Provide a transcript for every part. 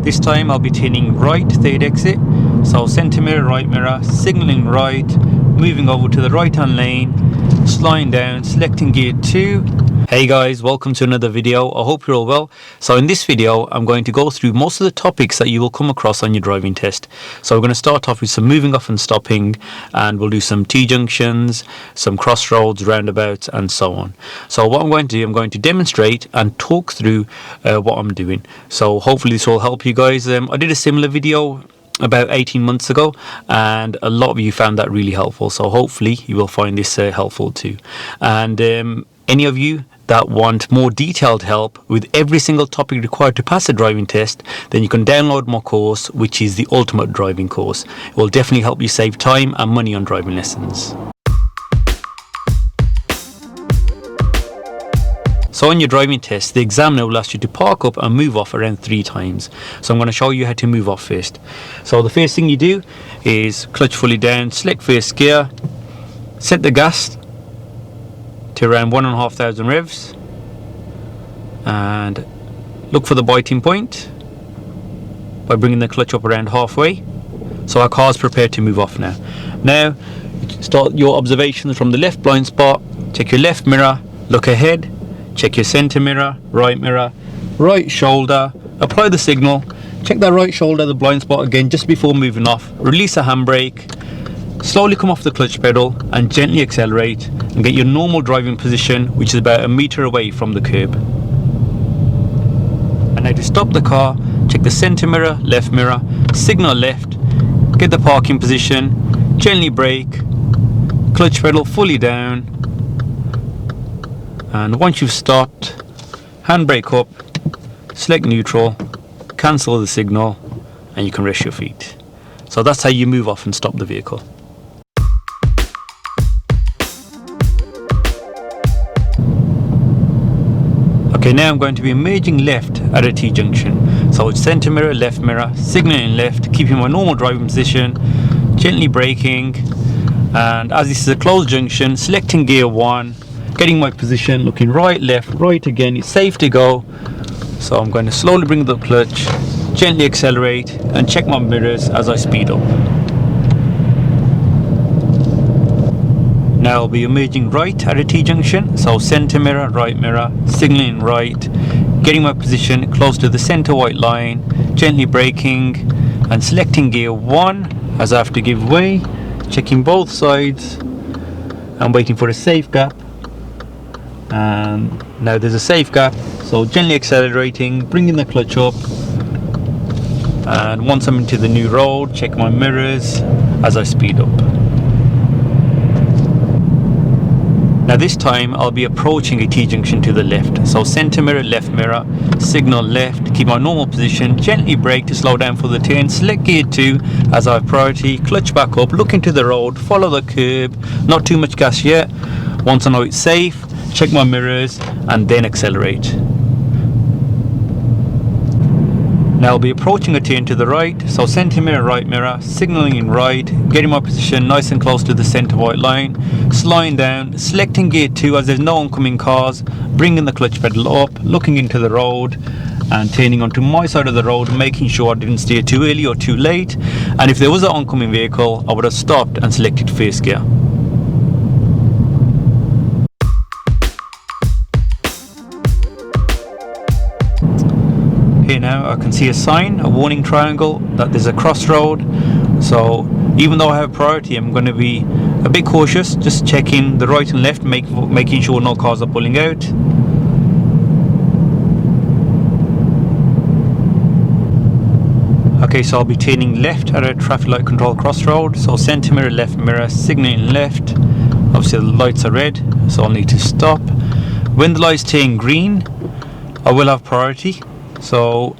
This time I'll be turning right, third exit. So centre mirror, right mirror, signalling right, moving over to the right hand lane, slowing down, selecting gear 2. Hey guys, welcome to another video. I hope you're all well. So in this video I'm going to go through most of the topics that you will come across on your driving test. So we're going to start off with some moving off and stopping, and we'll do some T-junctions, some crossroads, roundabouts and so on. So what I'm going to do, I'm going to demonstrate and talk through what I'm doing. So hopefully this will help you guys. I did a similar video about 18 months ago and a lot of you found that really helpful, so hopefully you will find this helpful too. And any of you that want more detailed help with every single topic required to pass a driving test, then you can download my course, which is the Ultimate Driving Course. It will definitely help you save time and money on driving lessons. So on your driving test, the examiner will ask you to park up and move off around 3 times. So I'm going to show you how to move off first. So the first thing you do is clutch fully down, select first gear, set the gas to around 1,500 revs and look for the biting point by bringing the clutch up around halfway. So our car's prepared to move off now. Now start your observations from the left blind spot, check your left mirror, look ahead, check your center mirror, right shoulder, apply the signal, check that right shoulder, the blind spot again just before moving off, release a handbrake, slowly come off the clutch pedal and gently accelerate and get your normal driving position, which is about a meter away from the curb. And now to stop the car, check the center mirror, signal left, get the parking position, gently brake, clutch pedal fully down, and once you've stopped, handbrake up, select neutral, cancel the signal, and you can rest your feet. So that's how you move off and stop the vehicle. Okay, now I'm going to be merging left at a T-junction. So it's center mirror, signaling left, keeping my normal driving position, gently braking, and as this is a closed junction, selecting gear 1, getting my position, looking right, left, right again, it's safe to go. So I'm going to slowly bring the clutch, gently accelerate and check my mirrors as I speed up. Now I'll be emerging right at a T-junction, so center mirror, signaling right, getting my position close to the center white line, gently braking and selecting gear 1 as I have to give way, checking both sides and waiting for a safe gap. And now there's a safe gap, so gently accelerating, bringing the clutch up, and once I'm into the new road, check my mirrors as I speed up. Now this time I'll be approaching a T-junction to the left, so center mirror, signal left, keep my normal position, gently brake to slow down for the turn, select gear 2 as I have priority, clutch back up, look into the road, follow the curb, not too much gas yet. Once I know it's safe, check my mirrors and then accelerate. Now I'll be approaching a turn to the right, so center mirror, signaling in right, getting my position nice and close to the center white line, slowing down, selecting gear 2 as there's no oncoming cars, bringing the clutch pedal up, looking into the road and turning onto my side of the road, making sure I didn't steer too early or too late, and if there was an oncoming vehicle I would have stopped and selected first gear. Here now I can see a sign, a warning triangle, that there's a crossroad. So even though I have priority, I'm going to be a bit cautious, just checking the right and left, making sure no cars are pulling out. Okay, so I'll be turning left at a traffic light control crossroad. So center mirror, signaling left. Obviously the lights are red, so I'll need to stop. When the lights turn green, I will have priority, so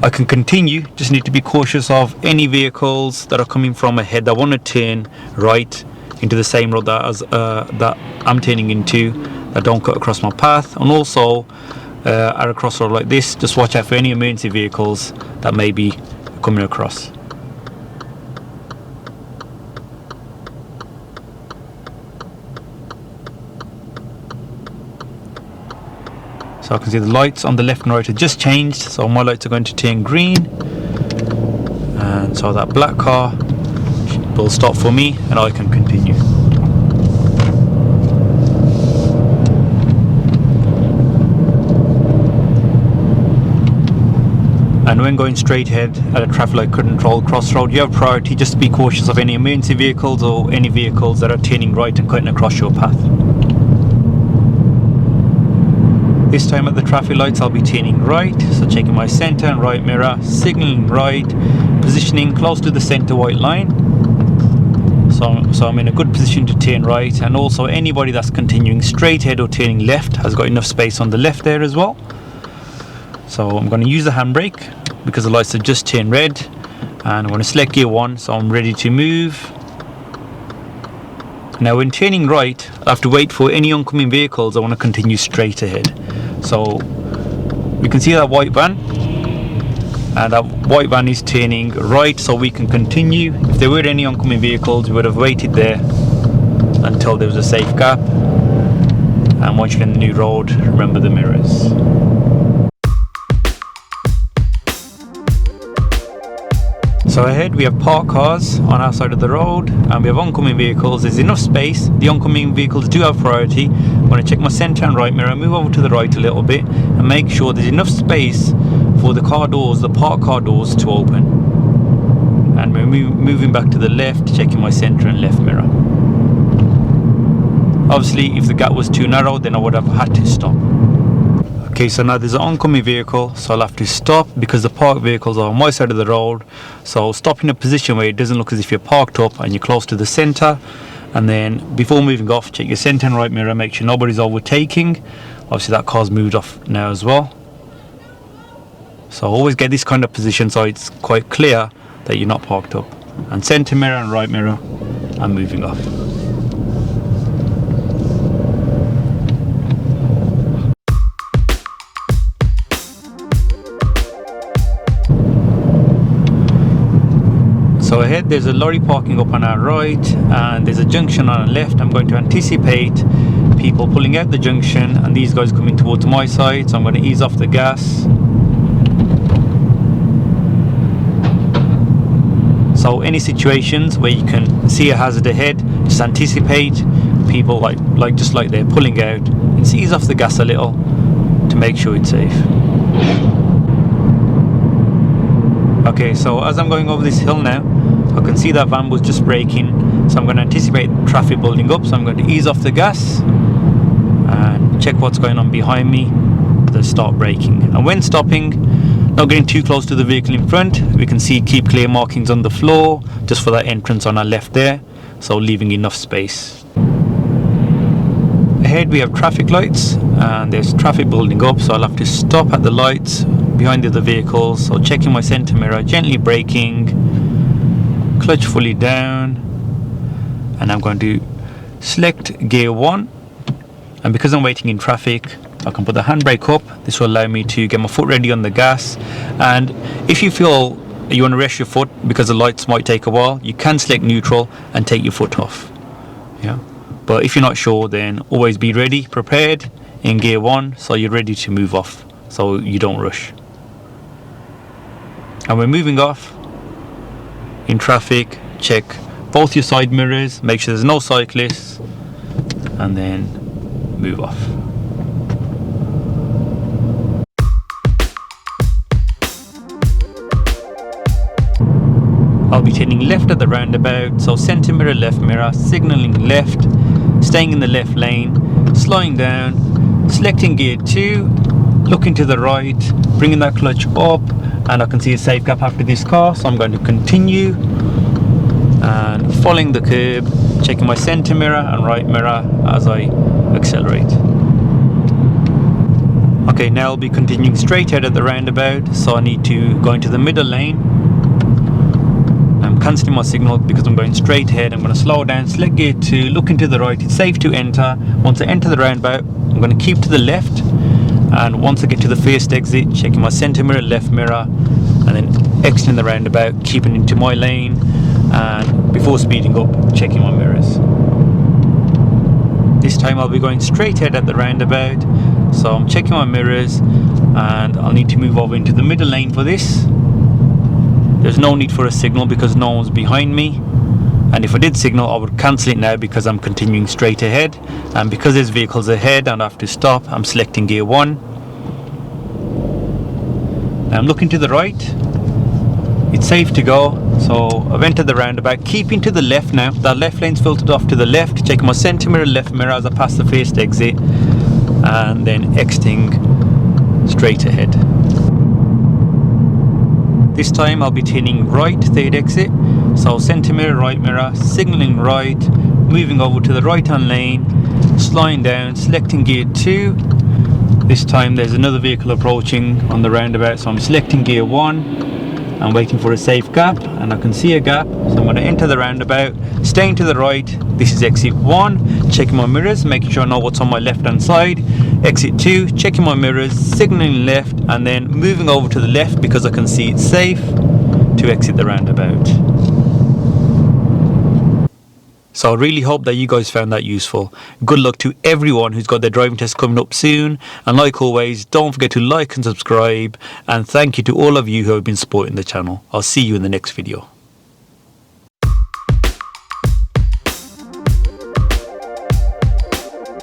I can continue. Just need to be cautious of any vehicles that are coming from ahead that want to turn right into the same road that I'm turning into, that don't cut across my path. And also at a crossroad like this, just watch out for any emergency vehicles that may be coming across. So I can see the lights on the left and right have just changed, so my lights are going to turn green. and so that black car will stop for me and I can continue. And when going straight ahead at a traffic light control crossroad, you have priority just to be cautious of any emergency vehicles or any vehicles that are turning right and cutting across your path. This time at the traffic lights I'll be turning right, so checking my centre and right mirror, signalling right, positioning close to the centre white line. So I'm in a good position to turn right, and also anybody that's continuing straight ahead or turning left has got enough space on the left there as well. So I'm going to use the handbrake because the lights have just turned red, and I'm going to select gear 1 so I'm ready to move. Now when turning right, I have to wait for any oncoming vehicles. I want to continue straight ahead. So we can see that white van, and that white van is turning right so we can continue. If there were any oncoming vehicles, we would have waited there until there was a safe gap. And once you're in the new road, remember the mirrors. So ahead we have parked cars on our side of the road, and we have oncoming vehicles. There's enough space. The oncoming vehicles do have priority. I'm going to check my centre and right mirror, move over to the right a little bit and make sure there's enough space for the car doors, the parked car doors to open. And we're moving back to the left, checking my centre and left mirror. Obviously if the gap was too narrow, then I would have had to stop. Okay, so now there's an oncoming vehicle, so I'll have to stop because the parked vehicles are on my side of the road. So stop in a position where it doesn't look as if you're parked up and you're close to the centre. And then before moving off, check your centre and right mirror, make sure nobody's overtaking. Obviously that car's moved off now as well. So always get this kind of position so it's quite clear that you're not parked up. And centre mirror and right mirror, I'm moving off. So ahead there's a lorry parking up on our right, and there's a junction on our left. I'm going to anticipate people pulling out the junction and these guys coming towards my side, so I'm going to ease off the gas. So any situations where you can see a hazard ahead, just anticipate people just like they're pulling out, and ease off the gas a little to make sure it's safe. Okay, so as I'm going over this hill now, I can see that van was just braking, so I'm going to anticipate traffic building up, so I'm going to ease off the gas and check what's going on behind me, then start braking. And when stopping, not getting too close to the vehicle in front, we can see keep clear markings on the floor just for that entrance on our left there, so leaving enough space. Ahead we have traffic lights and there's traffic building up, so I'll have to stop at the lights behind the other vehicles. So checking my centre mirror, gently braking, clutch fully down, and I'm going to select gear 1. And because I'm waiting in traffic, I can put the handbrake up. This will allow me to get my foot ready on the gas. And if you feel you want to rest your foot because the lights might take a while, you can select neutral and take your foot off. Yeah. But if you're not sure, then always be ready, prepared in gear 1, so you're ready to move off, so you don't rush. And we're moving off in traffic. Check both your side mirrors, make sure there's no cyclists, and then move off. I'll be turning left at the roundabout, so centre mirror, left mirror, signalling left, staying in the left lane, slowing down, selecting gear 2, looking to the right, bringing that clutch up, and I can see a safe gap after this car, so I'm going to continue and following the curb, checking my centre mirror and right mirror as I accelerate. Okay, now I'll be continuing straight ahead at the roundabout, so I need to go into the middle lane. I'm cancelling my signal because I'm going straight ahead. I'm going to slow down, select gear 2, look into the right, it's safe to enter. Once I enter the roundabout, I'm going to keep to the left, and once I get to the first exit, checking my centre mirror, left mirror, and then exiting the roundabout, keeping into my lane, and before speeding up, checking my mirrors. This time I'll be going straight ahead at the roundabout, so I'm checking my mirrors, and I'll need to move over into the middle lane for this. There's no need for a signal because no one's behind me, and if I did signal I would cancel it now because I'm continuing straight ahead, and because there's vehicles ahead and I have to stop, I'm selecting gear 1. Now I'm looking to the right. It's safe to go, so I've entered the roundabout, keeping to the left now. That left lane's filtered off to the left, checking my centre mirror, left mirror as I pass the first exit, and then exiting straight ahead. This time I'll be turning right, third exit, so centre mirror, right mirror, signalling right, moving over to the right hand lane, slowing down, selecting gear 2. This time there's another vehicle approaching on the roundabout, so I'm selecting gear 1. I'm waiting for a safe gap, and I can see a gap, so I'm going to enter the roundabout, staying to the right. This is exit 1, checking my mirrors, making sure I know what's on my left hand side. Exit 2, checking my mirrors, signalling left, and then moving over to the left because I can see it's safe to exit the roundabout. So I really hope that you guys found that useful. Good luck to everyone who's got their driving test coming up soon. And like always, don't forget to like and subscribe. And thank you to all of you who have been supporting the channel. I'll see you in the next video.